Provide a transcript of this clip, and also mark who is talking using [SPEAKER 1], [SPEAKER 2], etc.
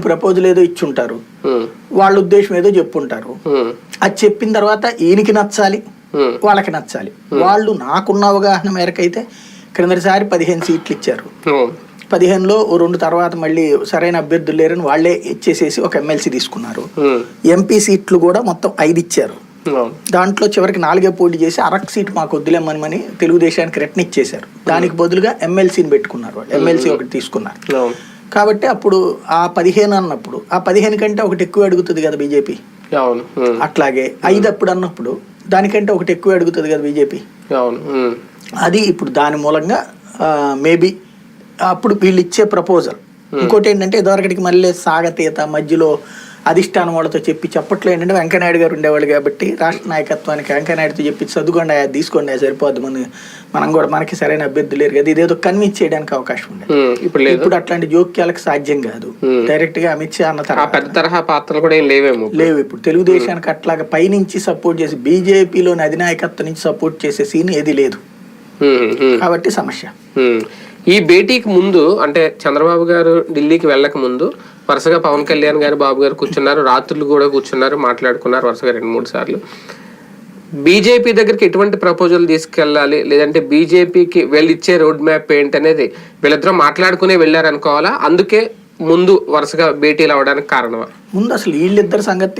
[SPEAKER 1] Proposal ఏదో ఇచ్చుంటారు, వాళ్ళ ఉద్దేశం ఏదో చెప్పుంటారు. అది చెప్పిన తర్వాత ఈయనకి నచ్చాలి, వాళ్ళకి నచ్చాలి. వాళ్ళు నాకున్న అవగాహన మేరకైతే క్రిందటిసారి 15 సీట్లు ఇచ్చారు. 15లో 2 తర్వాత మళ్ళీ సరైన అభ్యర్థులు లేరని వాళ్లే ఇచ్చేసేసి ఒక ఎమ్మెల్సీ తీసుకున్నారు. ఎంపీ సీట్లు కూడా మొత్తం 5 ఇచ్చారు. దాంట్లో చివరికి 4 పోటీ చేసి అరకు సీట్ మాకు వద్దులేమని తెలుగుదేశానికి రిటర్న్ ఇచ్చేశారు. దానికి బదులుగా ఎమ్మెల్సీని పెట్టుకున్నారు. వాళ్ళు ఎమ్మెల్సీ ఒకటి తీసుకున్నారు. కాబట్టి అప్పుడు ఆ 15 అన్నప్పుడు ఆ 15 కంటే ఒకటి ఎక్కువ అడుగుతుంది కదా బీజేపీ. అట్లాగే 5 అప్పుడు అన్నప్పుడు దానికంటే ఒకటి ఎక్కువ అడుగుతుంది కదా బీజేపీ. అది ఇప్పుడు దాని మూలంగా మేబీ అప్పుడు వీళ్ళు ఇచ్చే ప్రపోజల్. ఇంకోటి ఏంటంటే ఇదివరకటికి మళ్ళీ సాగతీత మధ్యలో అధిష్టానం వాళ్ళతో చెప్పట్లో ఏంటంటే వెంకయ్యనాయుడు గారు ఉండేవాళ్ళు కాబట్టి రాష్ట్ర నాయకత్వానికి వెంకయ్యనాయుడుతో చెప్పి చదువుకోండి, తీసుకోండి, సరిపోద్ది, మనం కూడా మనకి సరైన అభ్యర్థులు లేరు కదా, ఇదేదో కన్విన్స్ చేయడానికి అవకాశం ఉండేది. ఇప్పుడు అట్లాంటి జోక్యాలకు సాధ్యం కాదు. డైరెక్ట్ గా అమిత్ షా అన్న
[SPEAKER 2] తరహా పాత్రలు కూడా లేవు. ఇప్పుడు
[SPEAKER 1] తెలుగుదేశానికి అట్లాగా పైనుంచి సపోర్ట్ చేసి బీజేపీలోని అధినాయకత్వం నుంచి సపోర్ట్ చేసే సీన్ ఏది లేదు. కాబట్టి సమస్య.
[SPEAKER 2] ఈ భేటీకి ముందు అంటే చంద్రబాబు గారు ఢిల్లీకి వెళ్ళక ముందు వరుసగా పవన్ కళ్యాణ్ గారు, బాబు గారు కూర్చున్నారు, రాత్రులు కూడా కూర్చున్నారు, మాట్లాడుకున్నారు వరుసగా 2-3 సార్లు. బీజేపీ దగ్గరికి ఎటువంటి ప్రపోజల్ తీసుకెళ్ళాలి, లేదంటే బీజేపీకి వెళ్ళిచ్చే రోడ్ మ్యాప్ ఏంటనేది వీళ్ళిద్దరూ మాట్లాడుకునే వెళ్ళారనుకోవాలా? అందుకే ముందు వరుసగా భేటీలు అవడానికి కారణమా?
[SPEAKER 1] ముందు అసలు వీళ్ళిద్దరు సంగతి